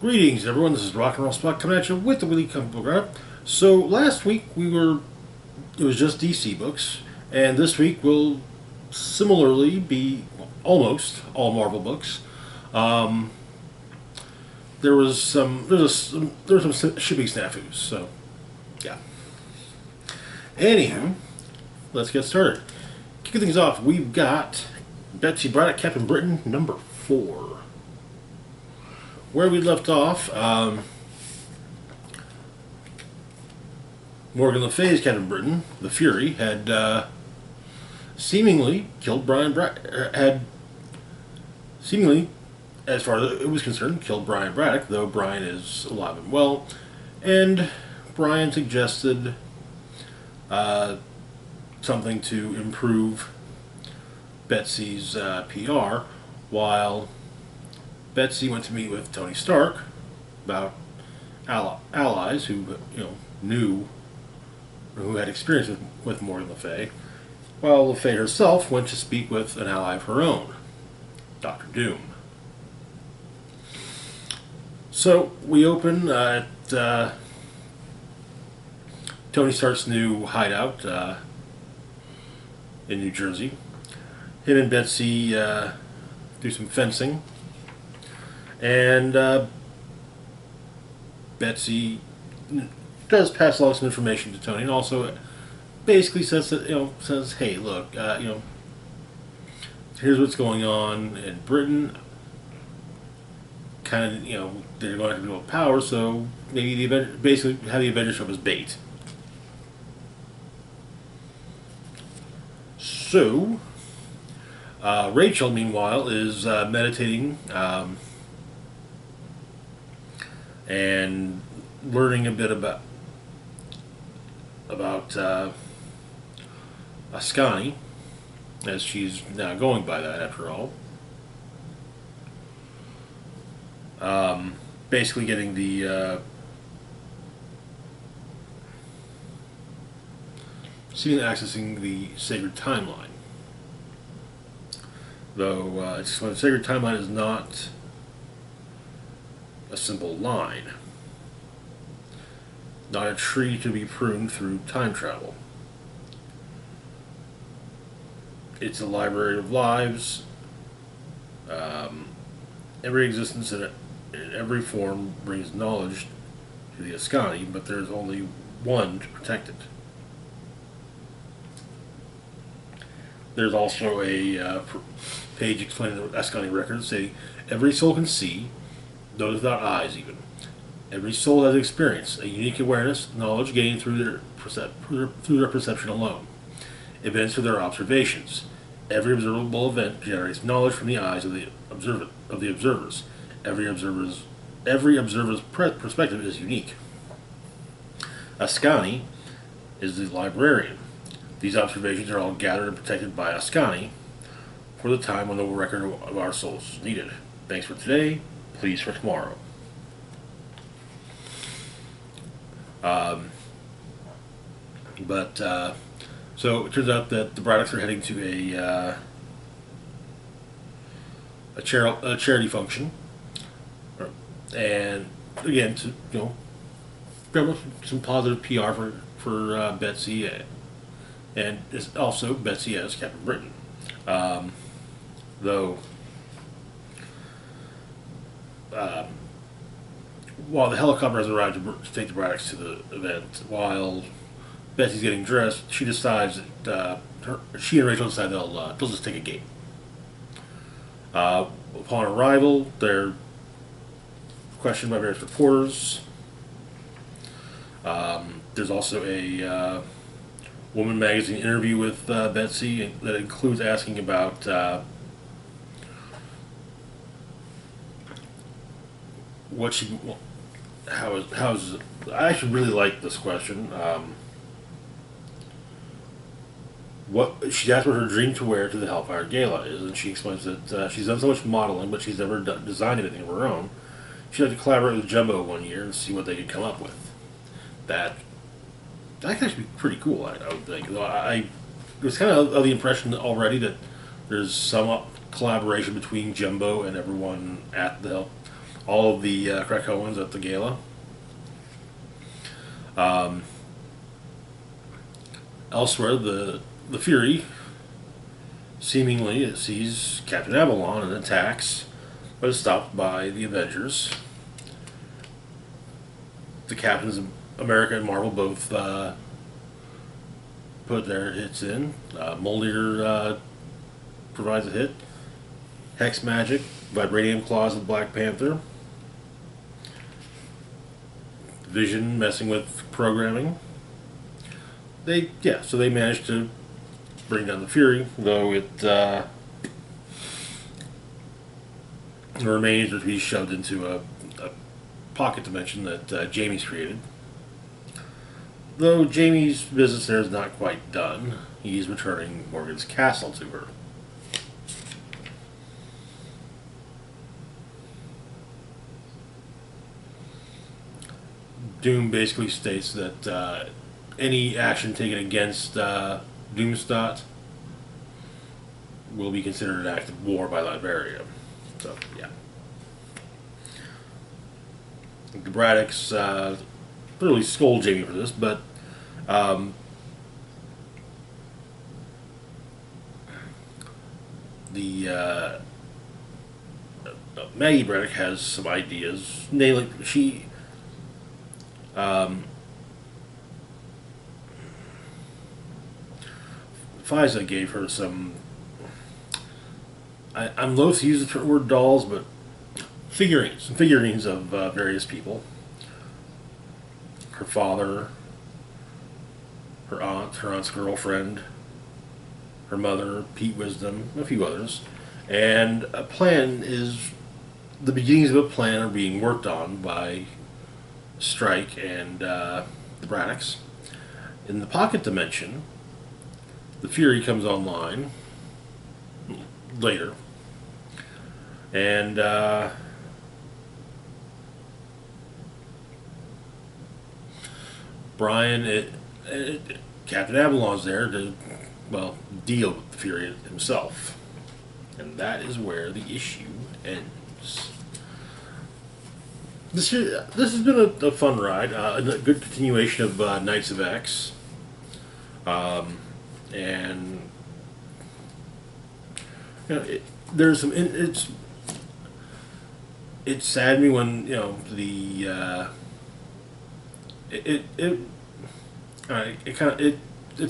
Greetings, everyone. This is Rock and Roll Spot coming at you with the Weekly Comic Book Wrap. So last week it was just DC books, and this week will similarly be almost all Marvel books. Um, there was some shipping snafus. So yeah. Anywho, let's get started. Kicking things off, we've got Betsy, Braddock, Captain Britain, number 4. Where we left off, Morgan Le Fay's Captain Britain, the Fury, had seemingly killed seemingly, as far as it was concerned, killed Brian Braddock, though Brian is alive and well. And Brian suggested something to improve Betsy's PR, while Betsy went to meet with Tony Stark about allies who knew or who had experience with Morgan Le Fay, while Le Fay herself went to speak with an ally of her own, Doctor Doom. So we open at Tony Stark's new hideout in New Jersey. Him and Betsy do some fencing. And Betsy does pass along some information to Tony, and also basically says that hey, look, here's what's going on in Britain. Kind of, they're going to have no power, so maybe basically have the Avengers show up as bait. So Rachel, meanwhile, is meditating. And learning a bit about Ascani, as she's now going by that after all. Basically getting the accessing the sacred timeline. Though the sacred timeline is not a simple line, not a tree to be pruned through time travel. It's a library of lives. Every existence in every form brings knowledge to the Ascani, but there's only one to protect it. There's also a page explaining the Ascani records, saying every soul can see, those without eyes even. Every soul has experience, a unique awareness, knowledge gained through their perception alone. Events are their observations. Every observable event generates knowledge from the eyes of the observers. Every observer's perspective is unique. Ascani is the librarian. These observations are all gathered and protected by Ascani for the time when the record of our souls is needed. Thanks for today. Please for tomorrow. So it turns out that the Braddocks are heading to a charity function, and again to grab some positive PR for Betsy, and also Betsy as Captain Britain, though. While the helicopter has arrived to take the Braddocks to the event, while Betsy's getting dressed, she decides that she and Rachel decide they'll just take a gate. Upon arrival, they're questioned by various reporters. There's also a Woman magazine interview with Betsy that includes asking about I actually really like this question. What she asked what her dream to wear to the Hellfire Gala is, and she explains that she's done so much modeling, but she's never designed anything of her own. She'd like to collaborate with Jumbo one year and see what they could come up with. That could actually be pretty cool, I would think. I was kind of the impression already that there's some collaboration between Jumbo and everyone at the all of the Krakowans at the gala. Elsewhere, the Fury seemingly sees Captain Avalon and attacks, but is stopped by the Avengers. The Captains of America and Marvel both put their hits in. Moldier provides a hit. Hex Magic, Vibranium Claws of Black Panther. Vision messing with programming. So they managed to bring down the Fury, though it remains to be shoved into a pocket dimension that Jamie's created. Though Jamie's business there is not quite done, he's returning Morgan's castle to her. Doom basically states that any action taken against Doomstot will be considered an act of war by Latveria. So, yeah. The Braddocks really scold Jamie for this, but Maggie Braddock has some ideas. Namely, she FISA gave her some. I'm loath to use the word dolls, but figurines of various people. Her father, her aunt's girlfriend, her mother, Pete Wisdom, a few others. And the beginnings of a plan are being worked on by Strike and the Braddocks. In the pocket dimension, the Fury comes online later. And Captain Avalon's there to, deal with the Fury himself. And that is where the issue ends. This has been a fun ride, a good continuation of Knights of X. And there's some. It saddened me when it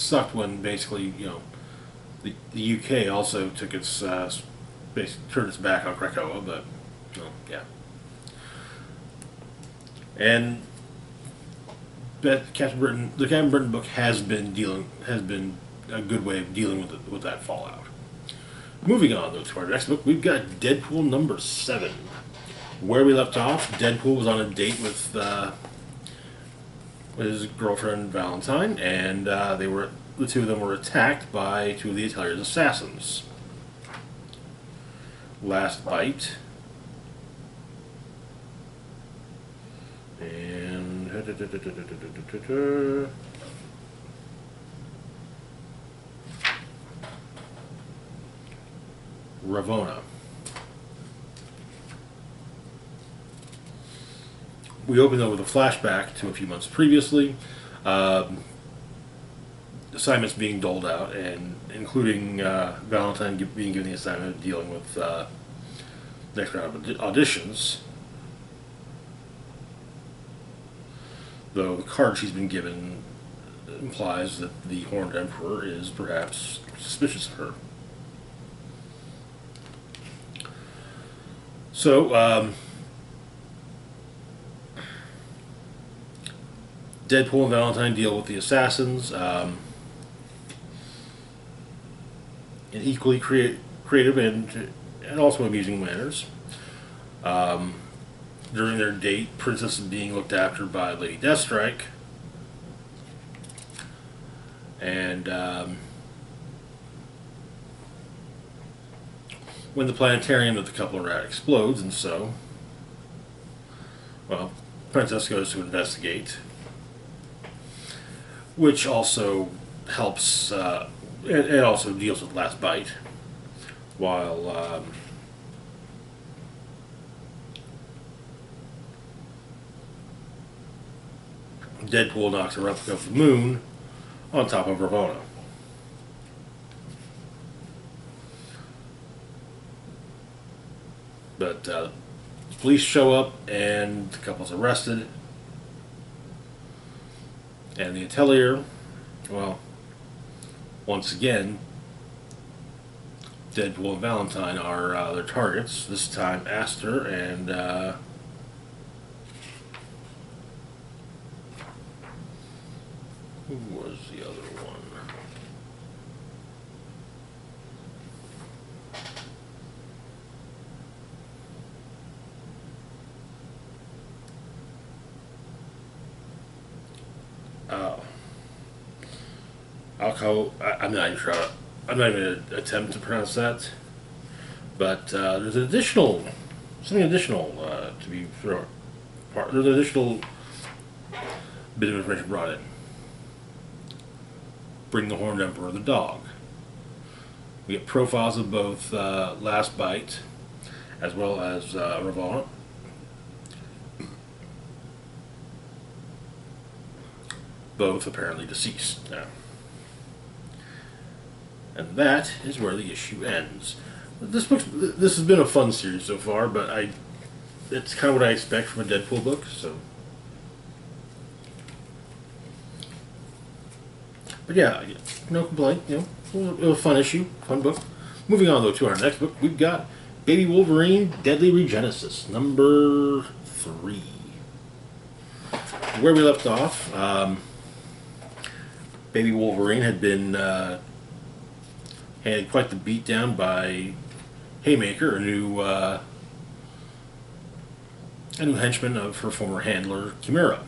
sucked when basically the UK also took its turned its back on Krakoa, but yeah. And the Captain Britain book has been a good way of dealing with that fallout. Moving on though to our next book, we've got Deadpool number 7. Where we left off, Deadpool was on a date with his girlfriend Valentine, and the two of them were attacked by two of the Ateliers' assassins. Last bite. And Ravonna. We opened up with a flashback to a few months previously. Assignments being doled out, and including Valentine being given the assignment of dealing with next round of auditions. Though the card she's been given implies that the Horned Emperor is perhaps suspicious of her. So, Deadpool and Valentine deal with the assassins in equally creative and also amusing manners. During their date, Princess is being looked after by Lady Deathstrike. And when the planetarium that the couple are at explodes, and so, Princess goes to investigate, which also helps, it also deals with Last Bite, while Deadpool knocks a replica of the moon on top of Ravonna. But police show up and the couple's arrested. And the Atelier, well, once again, Deadpool and Valentine are their targets. This time Aster and who was the other one? I'm not even sure. I'm not even going to attempt to pronounce that. But there's something additional to be thrown. There's an additional bit of information brought in. Bring the Horned Emperor, the dog. We get profiles of both Last Bite as well as Ravonna. Both apparently deceased now. And that is where the issue ends. This has been a fun series so far, but it's kind of what I expect from a Deadpool book, so. But yeah, no complaint, it was a fun issue, fun book. Moving on though to our next book, we've got Baby Wolverine, Deadly Regenesis, number 3. Where we left off, Baby Wolverine had been had quite the beatdown by Haymaker, a new henchman of her former handler, Chimera.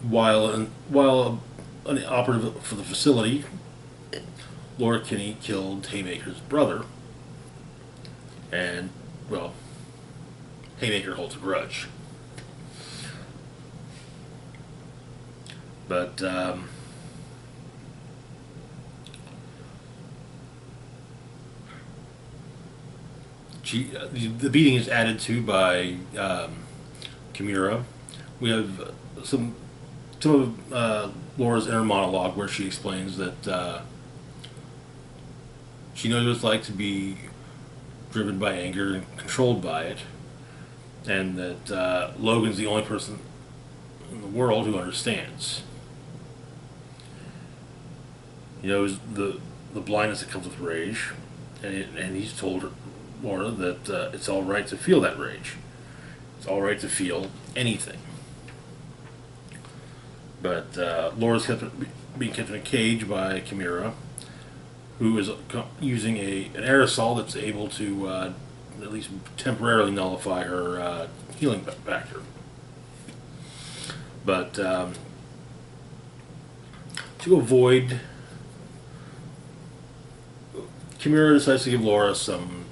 While an operative for the facility, Laura Kinney killed Haymaker's brother, and, well, Haymaker holds a grudge. But the beating is added to by Chimera. We have some of Laura's inner monologue where she explains that she knows what it's like to be driven by anger and controlled by it, and that Logan's the only person in the world who understands. He knows the blindness that comes with rage, and he's told Laura that it's all right to feel that rage. It's all right to feel anything. But Laura's being kept in a cage by Chimera, who is using an aerosol that's able to at least temporarily nullify her healing factor. But to avoid, Chimera decides to give Laura some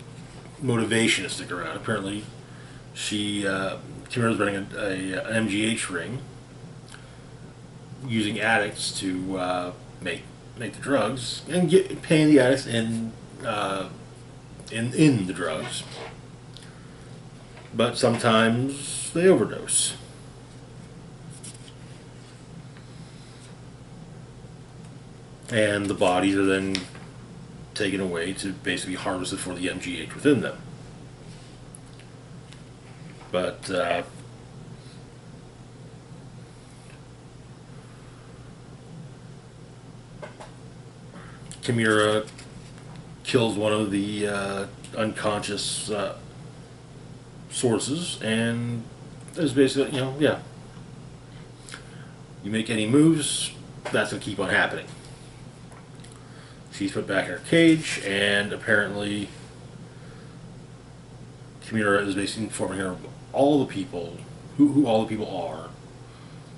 motivation to stick around. Apparently, Chimera's running an MGH ring, using addicts to make the drugs and paying the addicts in the drugs. But sometimes they overdose. And the bodies are then taken away to basically harvest it for the MGH within them. But Chimera kills one of the unconscious sources, and is basically, you make any moves, that's going to keep on happening. She's put back in her cage, and apparently Chimera is basically informing her of all the people, who all the people are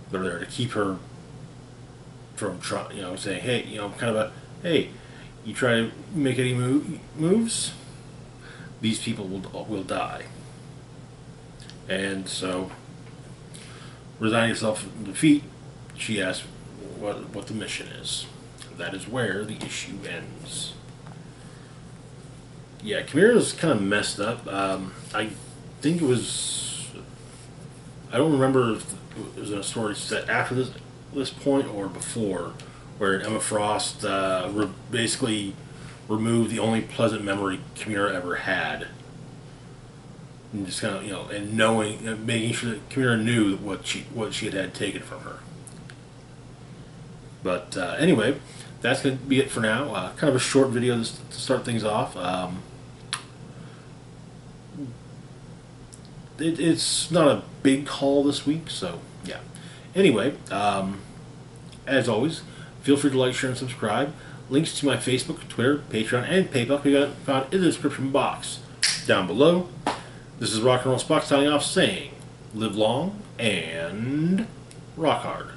that are there to keep her from saying, hey, kind of hey, you try to make any moves, these people will die. And so, resigning herself to defeat, she asks what the mission is. That is where the issue ends. Yeah, Chimera's kind of messed up. I think it was. I don't remember if it was a story set after this point or before, where Emma Frost basically removed the only pleasant memory Chimera ever had, and just kind of and making sure that Chimera knew what she had taken from her. But anyway, that's going to be it for now. Kind of a short video to start things off. It's not a big haul this week, so yeah. Anyway, as always, feel free to like, share, and subscribe. Links to my Facebook, Twitter, Patreon, and PayPal can be found in the description box down below. This is Rock and Roll Spock signing off saying, live long and rock hard.